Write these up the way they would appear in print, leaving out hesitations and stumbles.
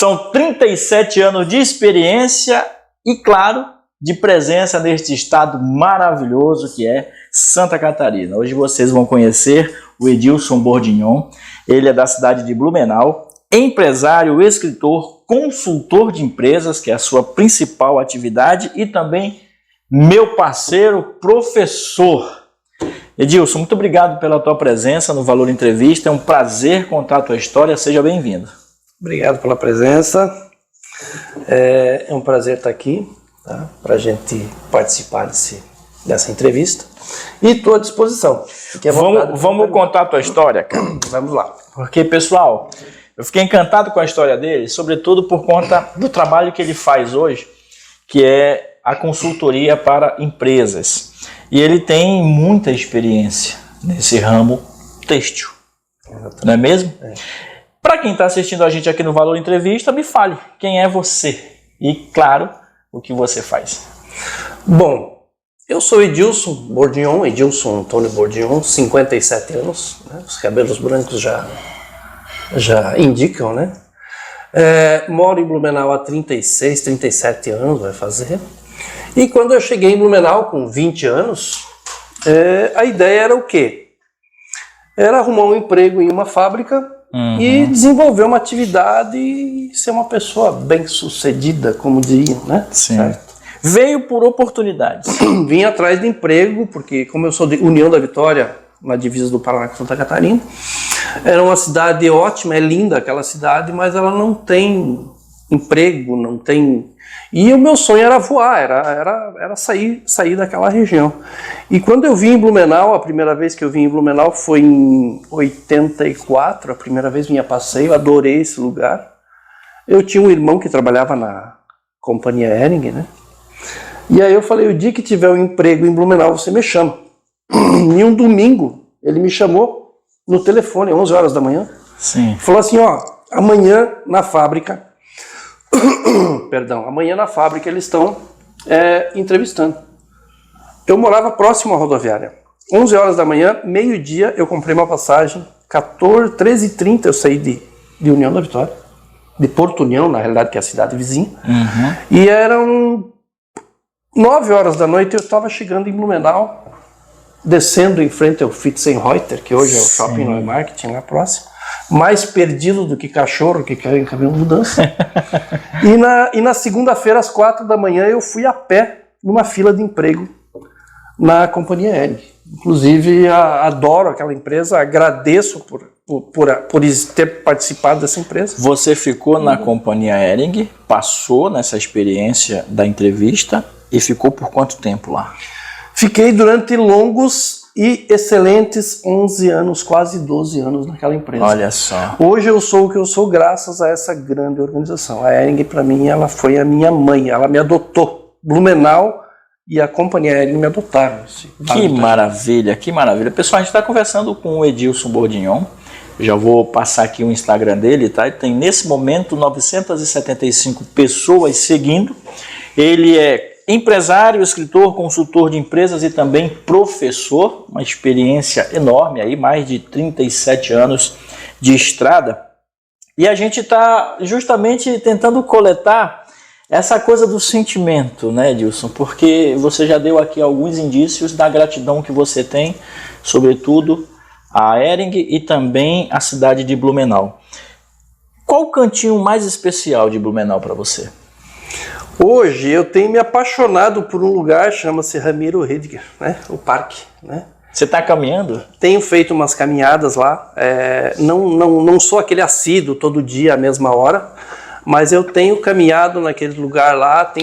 São 37 anos de experiência e, claro, de presença neste estado maravilhoso que é Santa Catarina. Hoje vocês vão conhecer o Edilson Bordignon. Ele é da cidade de Blumenau, empresário, escritor, consultor de empresas, que é a sua principal atividade, e também meu parceiro, professor. Edilson, muito obrigado pela tua presença no Valor Entrevista. É um prazer contar a tua história. Seja bem-vindo. Obrigado pela presença. É um prazer estar aqui, tá? Para a gente participar dessa entrevista. E estou à disposição. Vamos contar a tua história, cara. Vamos lá. Porque, pessoal, eu fiquei encantado com a história dele, sobretudo por conta do trabalho que ele faz hoje, que é a consultoria para empresas. E ele tem muita experiência nesse ramo têxtil. Exatamente. Não é mesmo? É. Para quem está assistindo a gente aqui no Valor Entrevista, me fale quem é você e, claro, o que você faz. Bom, eu sou Edilson Bordignon, Edilson Antônio Bordignon, 57 anos, né? Os cabelos brancos já indicam, né? Moro em Blumenau há 36, 37 anos, vai fazer. E quando eu cheguei em Blumenau com 20 anos, a ideia era o quê? Era arrumar um emprego em uma fábrica e desenvolver uma atividade e ser uma pessoa bem-sucedida, como diriam, né? Sim. Certo? Veio por oportunidades. Vim atrás de emprego, porque como eu sou de União da Vitória, na divisa do Paraná com Santa Catarina, era uma cidade ótima, é linda aquela cidade, mas ela não tem emprego, não tem... E o meu sonho era voar, era sair daquela região. E quando eu vim em Blumenau, a primeira vez que eu vim em Blumenau foi em 84, a primeira vez vinha a passeio, adorei esse lugar. Eu tinha um irmão que trabalhava na companhia Hering, né? E aí eu falei, o dia que tiver um emprego em Blumenau, você me chama. E um domingo, ele me chamou no telefone, 11 horas da manhã. Sim. Falou assim, ó, amanhã na fábrica... Perdão, amanhã na fábrica eles estão entrevistando. Eu morava próximo à rodoviária. 11 horas da manhã, meio-dia, eu comprei uma passagem. 13h30 eu saí de União da Vitória. De Porto União, na realidade, que é a cidade vizinha. E eram 9 horas da noite, eu estava chegando em Blumenau, descendo em frente ao Fitzenreuter, que hoje é o Shopping Neumarkt, lá próximo. Mais perdido do que cachorro que quer em caminhão de mudança. E na segunda-feira, às 4 da manhã, eu fui a pé numa fila de emprego na companhia Hering. Inclusive, adoro aquela empresa, agradeço por ter participado dessa empresa. Você ficou na companhia Hering, passou nessa experiência da entrevista e ficou por quanto tempo lá? Fiquei durante longos e excelentes 11 anos, quase 12 anos naquela empresa. Olha só. Hoje eu sou o que eu sou graças a essa grande organização. A Hering, para mim, ela foi a minha mãe, ela me adotou. Blumenau e a companhia Hering me adotaram. Que maravilha, que maravilha. Pessoal, a gente está conversando com o Edilson Bordignon. Eu já vou passar aqui o Instagram dele, tá? Ele tem, nesse momento, 975 pessoas seguindo. Ele é empresário, escritor, consultor de empresas e também professor, uma experiência enorme aí, mais de 37 anos de estrada. E a gente está justamente tentando coletar essa coisa do sentimento, né, Edilson? Porque você já deu aqui alguns indícios da gratidão que você tem, sobretudo a Hering e também a cidade de Blumenau. Qual o cantinho mais especial de Blumenau para você? Hoje eu tenho me apaixonado por um lugar, chama-se Ramiro Rediger, né? O parque, né? Você está caminhando? Tenho feito umas caminhadas lá, não sou aquele assíduo todo dia à mesma hora, mas eu tenho caminhado naquele lugar lá,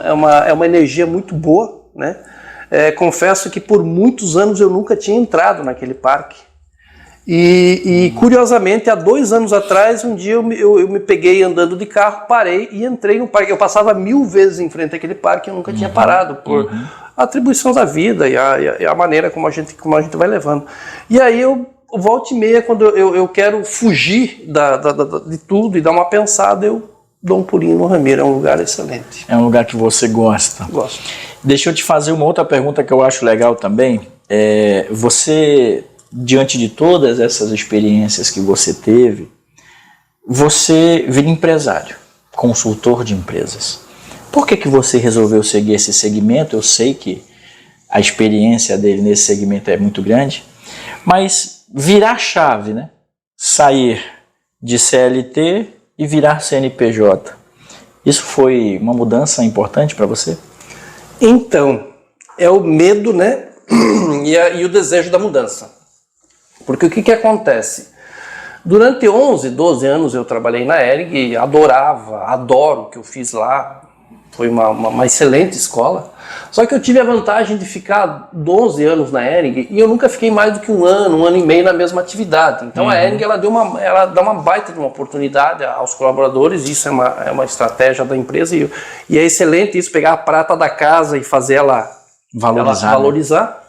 é uma energia muito boa, né? Confesso que por muitos anos eu nunca tinha entrado naquele parque. E curiosamente, há 2 anos atrás, um dia eu me peguei andando de carro, parei e entrei no parque. Eu passava 1000 vezes em frente àquele parque e eu nunca tinha parado, por atribuição da vida e a maneira como a gente vai levando. E aí eu volta e meia, quando eu quero fugir de tudo e dar uma pensada, eu dou um pulinho no Ramiro. É um lugar excelente. É um lugar que você gosta. Gosto. Deixa eu te fazer uma outra pergunta que eu acho legal também. Você, diante de todas essas experiências que você teve, você vira empresário, consultor de empresas. Por que você resolveu seguir esse segmento? Eu sei que a experiência dele nesse segmento é muito grande, mas virar a chave, né? Sair de CLT e virar CNPJ. Isso foi uma mudança importante para você? Então, é o medo, né? E o desejo da mudança. Porque o que acontece? Durante 11, 12 anos eu trabalhei na Hering e adoro o que eu fiz lá. Foi uma excelente escola. Só que eu tive a vantagem de ficar 12 anos na Hering e eu nunca fiquei mais do que um ano e meio na mesma atividade. Então a Hering ela dá uma baita de uma oportunidade aos colaboradores, isso é uma estratégia da empresa e é excelente isso, pegar a prata da casa e fazer ela valorizar.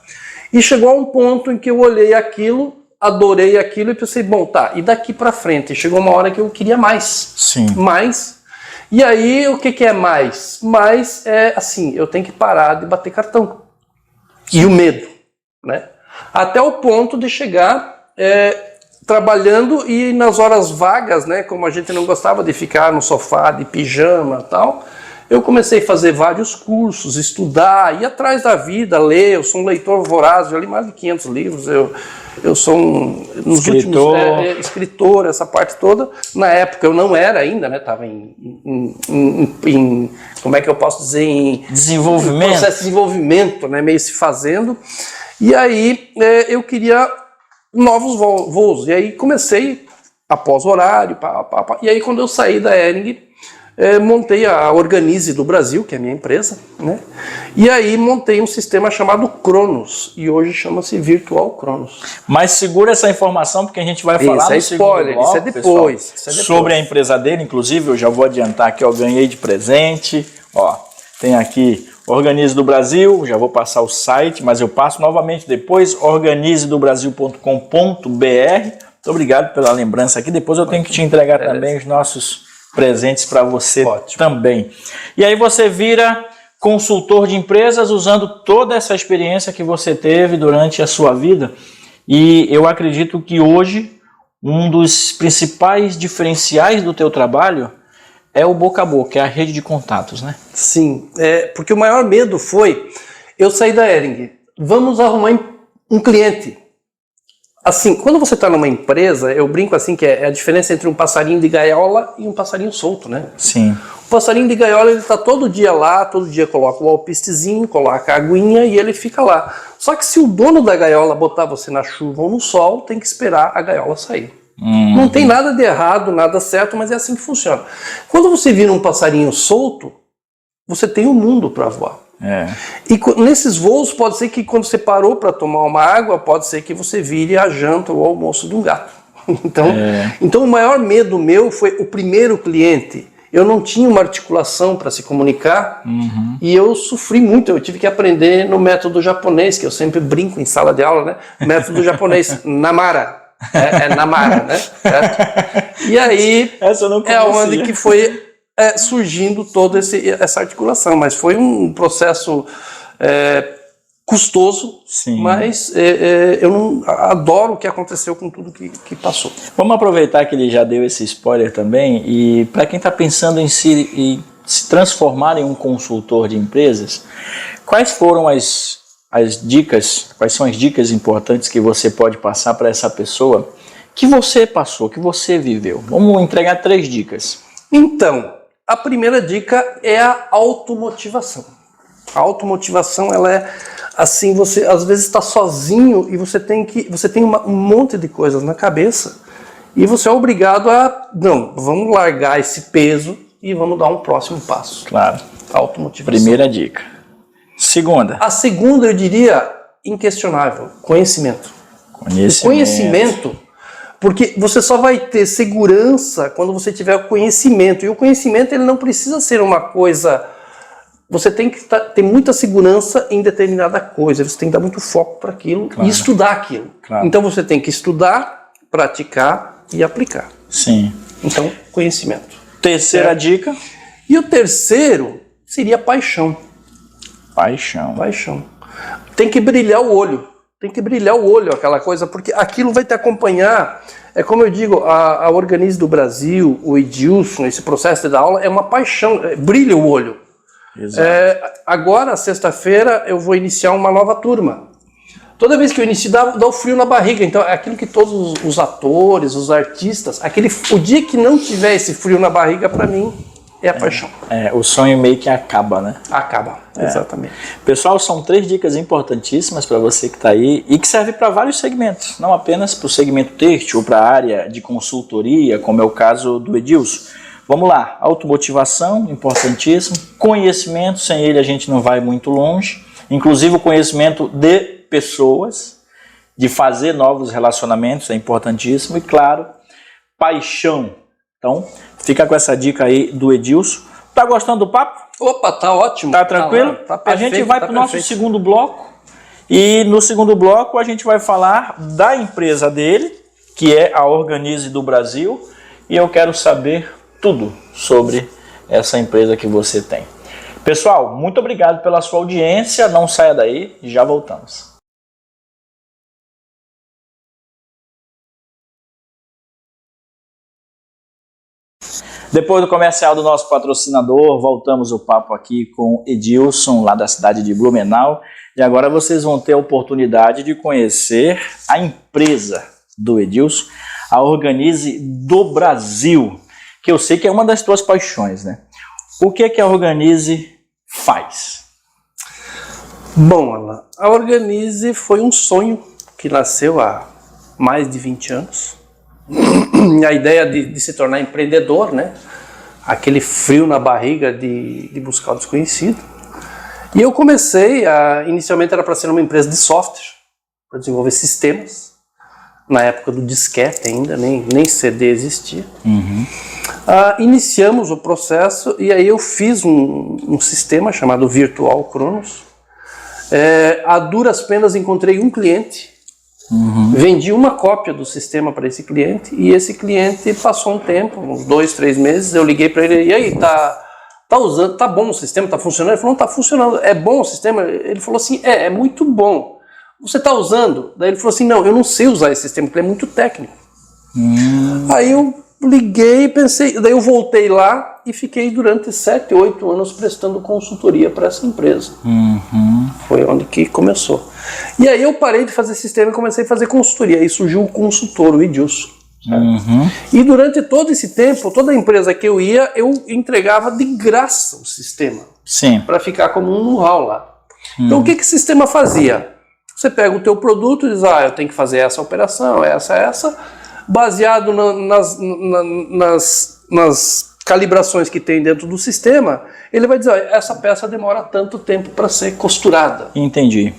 E chegou a um ponto em que eu olhei aquilo, adorei aquilo e pensei, bom, tá, e daqui pra frente? E chegou uma hora que eu queria mais. Sim. Mais. E aí, o que é mais? Mais é assim, eu tenho que parar de bater cartão. E o medo, né? Até o ponto de chegar trabalhando e nas horas vagas, né? Como a gente não gostava de ficar no sofá de pijama e tal, eu comecei a fazer vários cursos, estudar, ir atrás da vida, ler. Eu sou um leitor voraz, já li mais de 500 livros. Eu sou escritor, essa parte toda. Na época eu não era ainda, né? Estava em como é que eu posso dizer? Em processo de desenvolvimento, né? Meio se fazendo. E aí eu queria novos voos. E aí comecei após horário. E aí quando eu saí da Hering, montei a Organize do Brasil, que é a minha empresa, né? E aí montei um sistema chamado Cronos, e hoje chama-se Virtual Cronos. Mas segura essa informação, porque a gente vai falar no segundo bloco, isso é depois, pessoal, sobre a empresa dele. Inclusive, eu já vou adiantar que eu ganhei de presente. Ó, tem aqui Organize do Brasil, já vou passar o site, mas eu passo novamente depois, organizedobrasil.com.br. Muito obrigado pela lembrança aqui, depois eu tenho que te entregar também os nossos presentes para você. Ótimo. Também. E aí você vira consultor de empresas usando toda essa experiência que você teve durante a sua vida. E eu acredito que hoje um dos principais diferenciais do teu trabalho é o boca a boca, é a rede de contatos, né? Sim, porque o maior medo foi eu sair da Hering, vamos arrumar um cliente. Assim, quando você está numa empresa, eu brinco assim que é a diferença entre um passarinho de gaiola e um passarinho solto, né? Sim. O passarinho de gaiola, ele está todo dia lá, todo dia coloca o alpistezinho, coloca a aguinha e ele fica lá. Só que se o dono da gaiola botar você na chuva ou no sol, tem que esperar a gaiola sair. Não tem nada de errado, nada certo, mas é assim que funciona. Quando você vira um passarinho solto, você tem o mundo para voar. E nesses voos pode ser que quando você parou para tomar uma água, pode ser que você vire a janta ou o almoço de um gato. Então o maior medo meu foi o primeiro cliente. Eu não tinha uma articulação para se comunicar e eu sofri muito. Eu tive que aprender no método japonês, que eu sempre brinco em sala de aula, né? Método japonês, Namara. Namara, né? Certo? E aí essa eu não conhecia. Onde que foi surgindo toda essa articulação, mas foi um processo custoso. Sim. Mas eu não adoro o que aconteceu com tudo que passou. Vamos aproveitar que ele já deu esse spoiler também, e para quem está pensando em se transformar em um consultor de empresas, quais foram as dicas, quais são as dicas importantes que você pode passar para essa pessoa que você passou, que você viveu? Vamos entregar 3 dicas. Então, a primeira dica é a automotivação. A automotivação, ela é assim, você às vezes está sozinho e você tem um monte de coisas na cabeça e você é obrigado a, não, vamos largar esse peso e vamos dar um próximo passo. Claro. Automotivação. Primeira dica. Segunda. A segunda, eu diria, inquestionável, conhecimento. Conhecimento, porque você só vai ter segurança quando você tiver o conhecimento. E o conhecimento, ele não precisa ser uma coisa... Você tem que ter muita segurança em determinada coisa. Você tem que dar muito foco para aquilo e estudar aquilo. Claro. Então você tem que estudar, praticar e aplicar. Sim. Então, conhecimento. Terceira dica. E o terceiro seria paixão. Paixão. Paixão. Tem que brilhar o olho. tem que brilhar o olho, aquela coisa, porque aquilo vai te acompanhar. É como eu digo, a Organize do Brasil, o Edilson, esse processo de dar aula é uma paixão, brilha o olho. Exato. Agora, sexta-feira, eu vou iniciar uma nova turma. Toda vez que eu inicio, dá o frio na barriga. Então, é aquilo que todos os atores, os artistas, o dia que não tiver esse frio na barriga, para mim, é a paixão. O sonho meio que acaba, né? Acaba, exatamente. Pessoal, são 3 dicas importantíssimas para você que está aí e que serve para vários segmentos, não apenas para o segmento têxtil ou para a área de consultoria, como é o caso do Edilson. Vamos lá, automotivação, importantíssimo, conhecimento, sem ele a gente não vai muito longe, inclusive o conhecimento de pessoas, de fazer novos relacionamentos é importantíssimo e, claro, paixão. Então, fica com essa dica aí do Edilson. Tá gostando do papo? Opa, tá ótimo. Tá tranquilo? Tá perfeito, a gente vai para o nosso segundo bloco e no segundo bloco a gente vai falar da empresa dele, que é a Organize do Brasil, e eu quero saber tudo sobre essa empresa que você tem. Pessoal, muito obrigado pela sua audiência, não saia daí, já voltamos. Depois do comercial do nosso patrocinador, voltamos o papo aqui com Edilson, lá da cidade de Blumenau, e agora vocês vão ter a oportunidade de conhecer a empresa do Edilson, a Organize do Brasil, que eu sei que é uma das tuas paixões, né? O que é que a Organize faz? Bom, Alan, a Organize foi um sonho que nasceu há mais de 20 anos. A ideia de se tornar empreendedor, né? Aquele frio na barriga de buscar o desconhecido. E eu comecei, inicialmente era para ser uma empresa de software, para desenvolver sistemas. Na época do disquete ainda, nem CD existia. Iniciamos o processo e aí eu fiz um sistema chamado Virtual Cronos. A duras penas encontrei um cliente, vendi uma cópia do sistema para esse cliente e esse cliente passou um tempo, uns 2, 3 meses, eu liguei para ele, e aí, tá usando, tá bom o sistema, tá funcionando? Ele falou, não, tá funcionando, é bom o sistema? Ele falou assim, é muito bom. Você está usando? Daí ele falou assim, não, eu não sei usar esse sistema, porque ele é muito técnico. Aí eu liguei e pensei, daí eu voltei lá e fiquei durante 7, 8 anos prestando consultoria para essa empresa. Foi onde que começou. E aí eu parei de fazer sistema e comecei a fazer consultoria. Aí surgiu o consultor, o Edilson. E durante todo esse tempo, toda empresa que eu ia, eu entregava de graça o sistema. Sim. Para ficar como um know-how lá. Então o que o sistema fazia? Você pega o teu produto e diz, eu tenho que fazer essa operação, essa, baseado nas calibrações que tem dentro do sistema, ele vai dizer, essa peça demora tanto tempo para ser costurada. Entendi.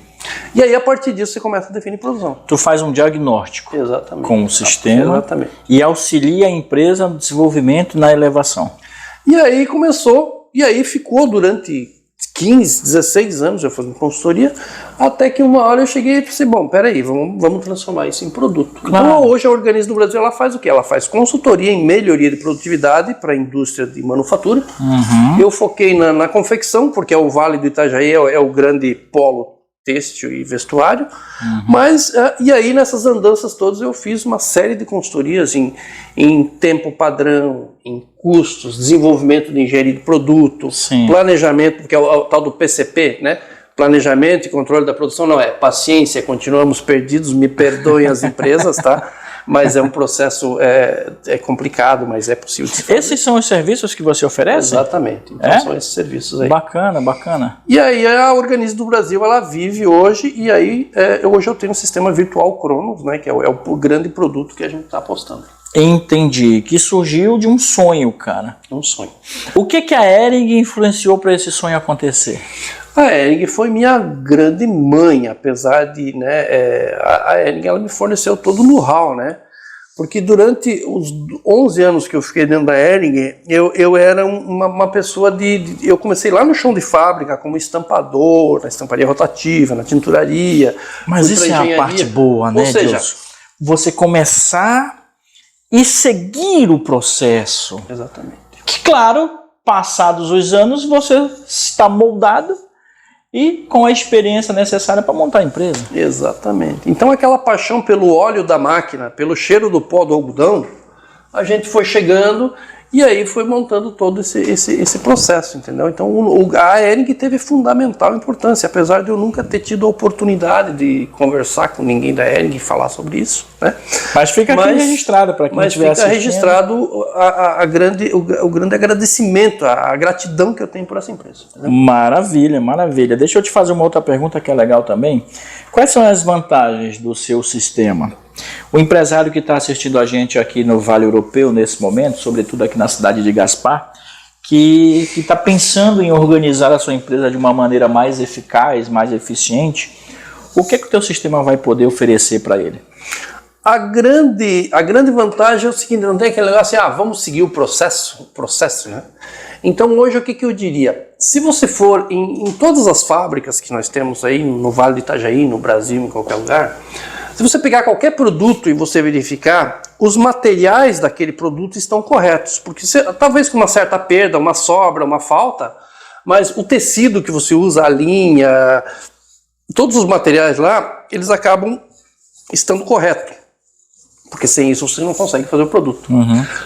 E aí, a partir disso, você começa a definir produção. Tu faz um diagnóstico com o sistema. Exatamente. E auxilia a empresa no desenvolvimento e na elevação. E aí começou, e aí ficou durante 15, 16 anos eu fazendo consultoria, até que uma hora eu cheguei e pensei, bom, peraí, vamos transformar isso em produto. Claro. Então hoje a Organize do Brasil, ela faz o quê? Ela faz consultoria em melhoria de produtividade para a indústria de manufatura. Eu foquei na confecção, porque o Vale do Itajaí é o grande polo têxtil e vestuário, mas, e aí nessas andanças todas eu fiz uma série de consultorias em tempo padrão, em custos, desenvolvimento de engenharia de produto, planejamento, que é o tal do PCP, né? Planejamento e controle da produção, não é paciência, continuamos perdidos, me perdoem as empresas, tá? Mas é um processo complicado, mas é possível de fazer. Esses são os serviços que você oferece? Exatamente, então são esses serviços aí. Bacana, bacana. E aí a Organize do Brasil, ela vive hoje, e aí hoje eu tenho um sistema Virtual Cronos, né, que é o grande produto que a gente está apostando. Entendi, que surgiu de um sonho, cara. Um sonho. O que a Hering influenciou para esse sonho acontecer? A Hering foi minha grande mãe, apesar de, a Hering, ela me forneceu todo o know-how, né? Porque durante os 11 anos que eu fiquei dentro da Hering, eu era uma pessoa eu comecei lá no chão de fábrica como estampador, na estamparia rotativa, na tinturaria. Mas isso é a parte boa, né, Edilson? Você começar e seguir o processo. Exatamente. Que, claro, passados os anos, você está moldado e com a experiência necessária para montar a empresa. Exatamente. Então aquela paixão pelo óleo da máquina, pelo cheiro do pó do algodão, a gente foi chegando e aí foi montando todo esse processo, entendeu? Então a Hering teve fundamental importância, apesar de eu nunca ter tido a oportunidade de conversar com ninguém da Hering e falar sobre isso, né? Mas fica aqui registrado para quem estiver assistindo. Mas fica registrado o grande agradecimento, a gratidão que eu tenho por essa empresa. Entendeu? Maravilha, maravilha. Deixa eu te fazer uma outra pergunta que é legal também. Quais são as vantagens do seu sistema? O empresário que está assistindo a gente aqui no Vale Europeu nesse momento, sobretudo aqui na cidade de Gaspar, que está pensando em organizar a sua empresa de uma maneira mais eficaz, mais eficiente, o que o teu sistema vai poder oferecer para ele? A grande vantagem é o seguinte, não tem aquele negócio assim, vamos seguir o processo, né? Então hoje o que eu diria? Se você for em todas as fábricas que nós temos aí no Vale do Itajaí, no Brasil, em qualquer lugar, se você pegar qualquer produto e você verificar, os materiais daquele produto estão corretos, porque talvez com uma certa perda, uma sobra, uma falta, mas o tecido que você usa, a linha, todos os materiais lá, eles acabam estando corretos. Porque sem isso você não consegue fazer o produto.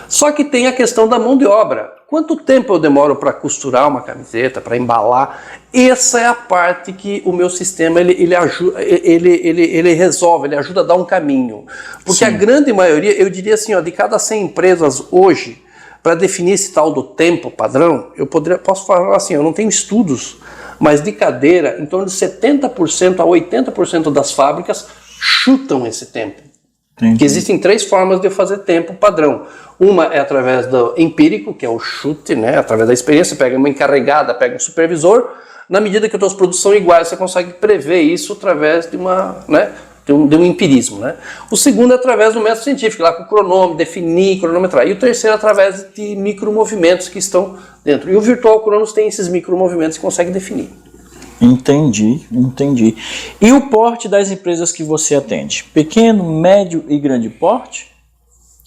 Só que tem a questão da mão de obra. Quanto tempo eu demoro para costurar uma camiseta, para embalar? Essa é a parte que o meu sistema ele resolve, ele ajuda a dar um caminho. Porque a grande maioria, eu diria assim, de cada 100 empresas hoje, para definir esse tal do tempo padrão, posso falar assim, eu não tenho estudos, mas de cadeira, em torno de 70% a 80% das fábricas chutam esse tempo. Que existem 3 formas de eu fazer tempo padrão. Uma é através do empírico, que é o chute, né? Através da experiência, pega uma encarregada, pega um supervisor. Na medida que as tuas produtos são iguais, você consegue prever isso através de um empirismo, né? O segundo é através do método científico, lá com o cronômetro, definir, cronometrar. E o terceiro é através de micromovimentos que estão dentro. E o Virtual Cronos tem esses micromovimentos que consegue definir. Entendi. E o porte das empresas que você atende? Pequeno, médio e grande porte?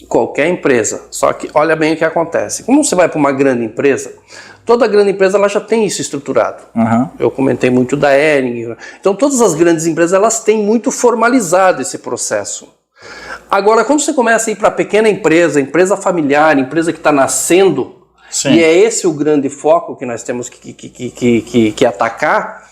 Qualquer empresa. Só que olha bem o que acontece. Como você vai para uma grande empresa, toda grande empresa ela já tem isso estruturado. Eu comentei muito da Hering. Então todas as grandes empresas elas têm muito formalizado esse processo. Agora, quando você começa a ir para pequena empresa, empresa familiar, empresa que está nascendo, e é esse o grande foco que nós temos que atacar,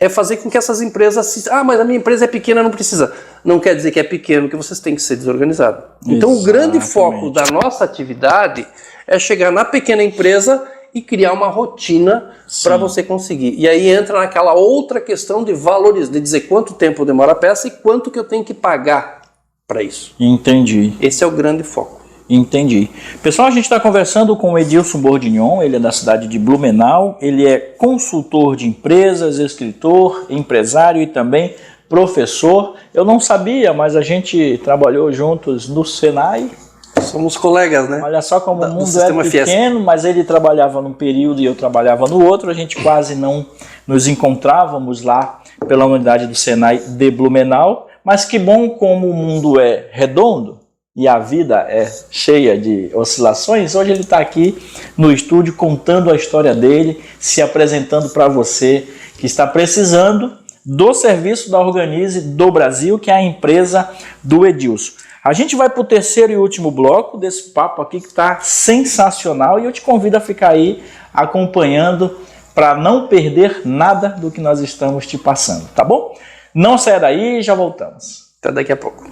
é fazer com que essas empresas... mas a minha empresa é pequena, não precisa. Não quer dizer que é pequeno, que vocês têm que ser desorganizados. Então o grande foco da nossa atividade é chegar na pequena empresa e criar uma rotina para você conseguir. E aí entra naquela outra questão de valores, de dizer quanto tempo demora a peça e quanto que eu tenho que pagar para isso. Entendi. Esse é o grande foco. Entendi. Pessoal, a gente está conversando com o Edilson Bordignon, ele é da cidade de Blumenau, ele é consultor de empresas, escritor, empresário e também professor. Eu não sabia, mas a gente trabalhou juntos no Senai. Somos colegas, né? Olha só como o mundo é pequeno, mas ele trabalhava num período e eu trabalhava no outro, a gente quase não nos encontrávamos lá pela unidade do Senai de Blumenau, mas que bom como o mundo é redondo, e a vida é cheia de oscilações, hoje ele está aqui no estúdio contando a história dele, se apresentando para você que está precisando do serviço da Organize do Brasil, que é a empresa do Edilson. A gente vai para o terceiro e último bloco desse papo aqui que está sensacional e eu te convido a ficar aí acompanhando para não perder nada do que nós estamos te passando, tá bom? Não saia daí, já voltamos. Até daqui a pouco.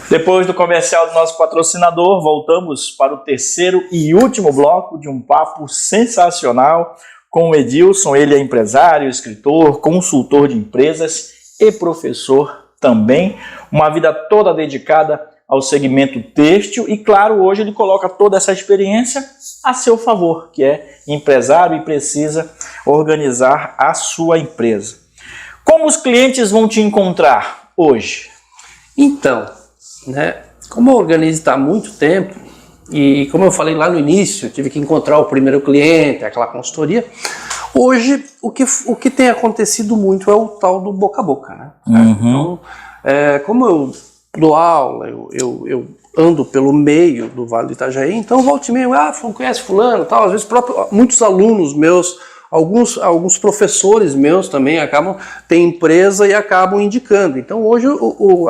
Depois do comercial do nosso patrocinador, voltamos para o terceiro e último bloco de um papo sensacional com o Edilson. Ele é empresário, escritor, consultor de empresas e professor também. Uma vida toda dedicada ao segmento têxtil e, claro, hoje ele coloca toda essa experiência a seu favor, que é empresário e precisa organizar a sua empresa. Como os clientes vão te encontrar hoje? Então, como eu organizo há muito tempo, e como eu falei lá no início, eu tive que encontrar o primeiro cliente, aquela consultoria. Hoje, o que tem acontecido muito é o tal do boca a boca, né? Então, como eu dou aula, eu ando pelo meio do Vale do Itajaí, então volta e meia, conhece fulano, tal, às vezes muitos alunos meus, alguns professores meus também têm empresa e acabam indicando. Então hoje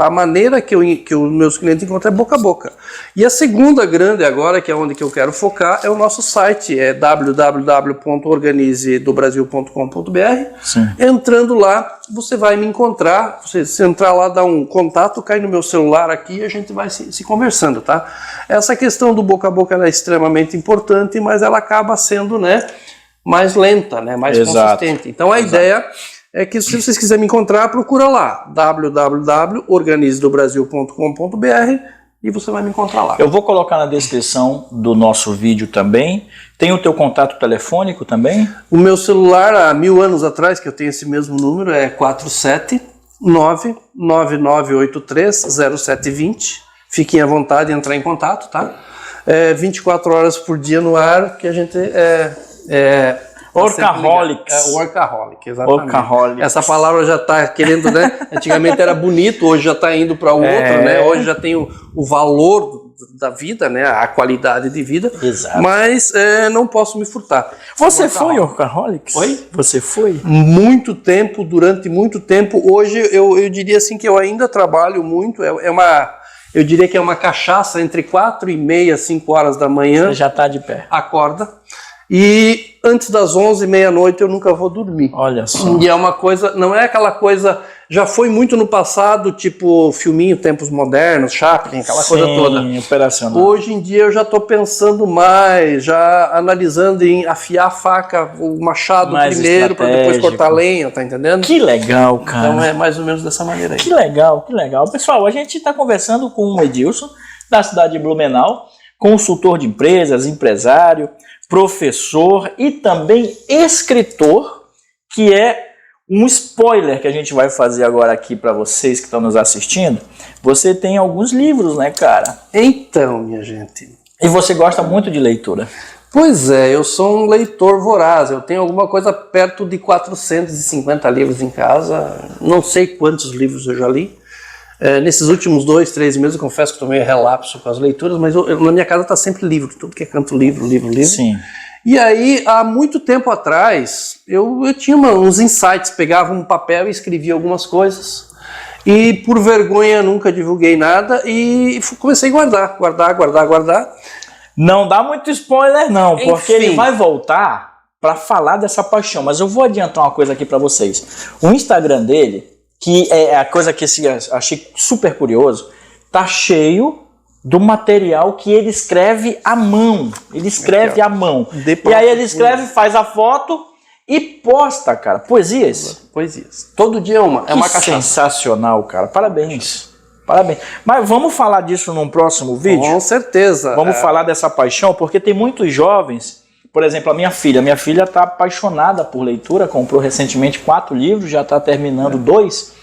a maneira que os meus clientes encontram é boca a boca. E a segunda grande agora, que é onde que eu quero focar, é o nosso site, é www.organizedobrasil.com.br. Entrando lá, você vai me encontrar, se entrar lá, dá um contato, cai no meu celular aqui e a gente vai se conversando, tá? Essa questão do boca a boca ela é extremamente importante, mas ela acaba sendo, né, mais lenta, né, mais consistente. Então a ideia é que se vocês quiserem me encontrar, procura lá, www.organizedobrasil.com.br e você vai me encontrar lá. Eu vou colocar na descrição do nosso vídeo também. Tem o teu contato telefônico também? O meu celular, há 1000 anos atrás, que eu tenho esse mesmo número, é 479-9983-0720. Fiquem à vontade de entrar em contato, tá? 24 horas por dia no ar, que a gente Workaholics. Workaholic, exatamente. Workaholics. Essa palavra já está querendo, né? Antigamente era bonito, hoje já está indo para outro, né? Hoje já tem o valor da vida, né? A qualidade de vida. Exato. Mas não posso me furtar. Você foi Workaholics? Oi? Você foi? Muito tempo, durante muito tempo. Hoje eu diria assim que eu ainda trabalho muito. Eu diria que é uma cachaça entre 4h30 e 5 horas da manhã. Você já está de pé. Acorda. E antes das 11h, meia-noite, eu nunca vou dormir. Olha só. E é uma coisa, não é aquela coisa, já foi muito no passado, tipo filminho, Tempos Modernos, Chaplin, aquela coisa toda. Operacional. Hoje em dia eu já estou pensando mais, já analisando em afiar a faca, o machado Mais primeiro, para depois cortar a lenha, tá entendendo? Que legal, cara. Então é mais ou menos dessa maneira aí. Que legal, que legal. Pessoal, a gente está conversando com o Edilson, da cidade de Blumenau, consultor de empresas, empresário, professor e também escritor, que é um spoiler que a gente vai fazer agora aqui para vocês que estão nos assistindo. Você tem alguns livros, né, cara? Então, minha gente. E você gosta muito de leitura. Pois é, eu sou um leitor voraz, eu tenho alguma coisa perto de 450 livros em casa, não sei quantos livros eu já li. Nesses últimos 2, 3 meses, eu confesso que estou meio relapso com as leituras, mas na minha casa está sempre livro, tudo que é canto livro. Sim. E aí, há muito tempo atrás, eu tinha uns insights, pegava um papel e escrevia algumas coisas, e por vergonha nunca divulguei nada, e comecei a guardar. Não dá muito spoiler não, Enfim. Porque ele vai voltar para falar dessa paixão, mas eu vou adiantar uma coisa aqui para vocês. O Instagram dele, que é a coisa que achei super curioso, tá cheio do material que ele escreve à mão. Ele escreve à mão. E aí ele escreve, faz a foto e posta, cara. Poesias. Todo dia é uma cachaça. Sensacional, cara. Parabéns. Parabéns. Mas vamos falar disso num próximo vídeo? Com certeza. Vamos falar dessa paixão, porque tem muitos jovens. Por exemplo, a minha filha. Minha filha está apaixonada por leitura, comprou recentemente 4 livros, já está terminando 2.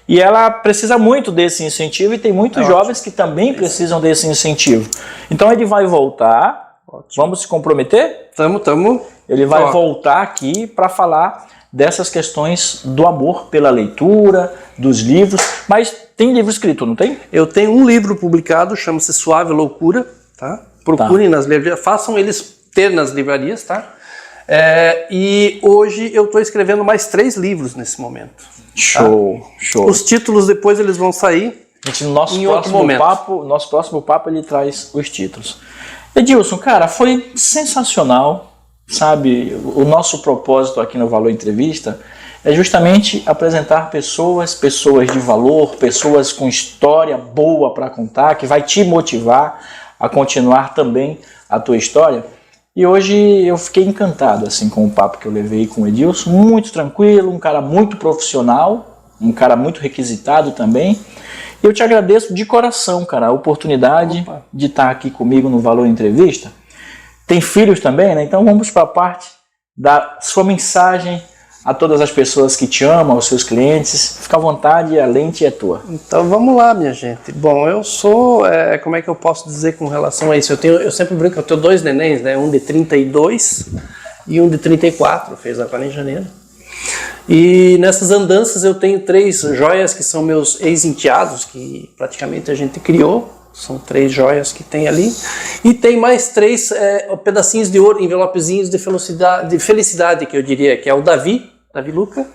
E ela precisa muito desse incentivo e tem muitos jovens que também precisam desse incentivo. Então ele vai voltar. Vamos se comprometer? Tamo. Ele vai voltar aqui para falar dessas questões do amor pela leitura, dos livros. Mas tem livro escrito, não tem? Eu tenho um livro publicado, chama-se Suave Loucura, tá? Procurem nas livrarias, façam eles ter nas livrarias, tá? E hoje eu estou escrevendo mais 3 livros nesse momento. Show. Os títulos depois eles vão sair no nosso próximo papo ele traz os títulos. Edilson, cara, foi sensacional, sabe? O nosso propósito aqui no Valor Entrevista é justamente apresentar pessoas de valor, pessoas com história boa para contar, que vai te motivar a continuar também a tua história. E hoje eu fiquei encantado assim, com o papo que eu levei com o Edilson, muito tranquilo, um cara muito profissional, um cara muito requisitado também. E eu te agradeço de coração, cara, a oportunidade de estar aqui comigo no Valor Entrevista. Tem filhos também, né? Então vamos para a parte da sua mensagem a todas as pessoas que te amam, aos seus clientes. Fica à vontade, a lente é tua. Então vamos lá, minha gente. Bom, eu sou, como é que eu posso dizer com relação a isso? Eu sempre brinco que eu tenho 2 nenéns, né? Um de 32 e um de 34, fez agora em janeiro. E nessas andanças eu tenho 3 joias que são meus ex-enteados, que praticamente a gente criou. São 3 joias que tem ali. E tem mais 3 pedacinhos de ouro, envelopezinhos de felicidade, que eu diria, que é o Davi Luca,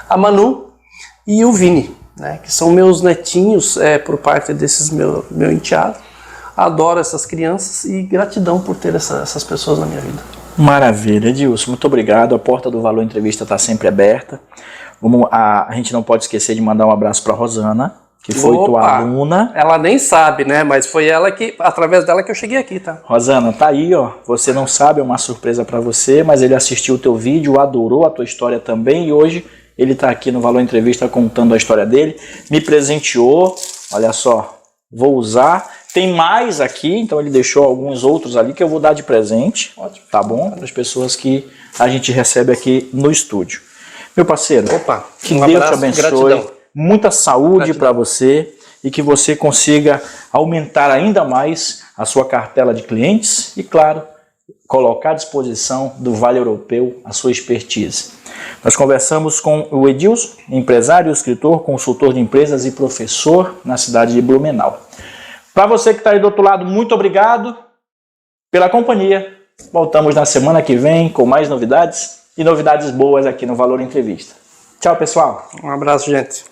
a Manu e o Vini, né, que são meus netinhos por parte desses meu enteado. Adoro essas crianças e gratidão por ter essas pessoas na minha vida. Maravilha, Edilson, muito obrigado. A porta do Valor Entrevista está sempre aberta. A gente não pode esquecer de mandar um abraço para Rosana, que foi tua aluna. Ela nem sabe, né? Mas foi ela que, através dela, que eu cheguei aqui, tá? Rosana, tá aí, ó. Você não sabe, é uma surpresa para você, mas ele assistiu o teu vídeo, adorou a tua história também e hoje ele tá aqui no Valor Entrevista contando a história dele. Me presenteou, olha só, vou usar. Tem mais aqui, então ele deixou alguns outros ali que eu vou dar de presente, tá bom? Para as pessoas que a gente recebe aqui no estúdio. Meu parceiro, que Deus te abençoe, gratidão. Muita saúde para você e que você consiga aumentar ainda mais a sua cartela de clientes e, claro, colocar à disposição do Vale Europeu a sua expertise. Nós conversamos com o Edilson, empresário, escritor, consultor de empresas e professor na cidade de Blumenau. Para você que está aí do outro lado, muito obrigado pela companhia. Voltamos na semana que vem com mais novidades e novidades boas aqui no Valor Entrevista. Tchau, pessoal. Um abraço, gente.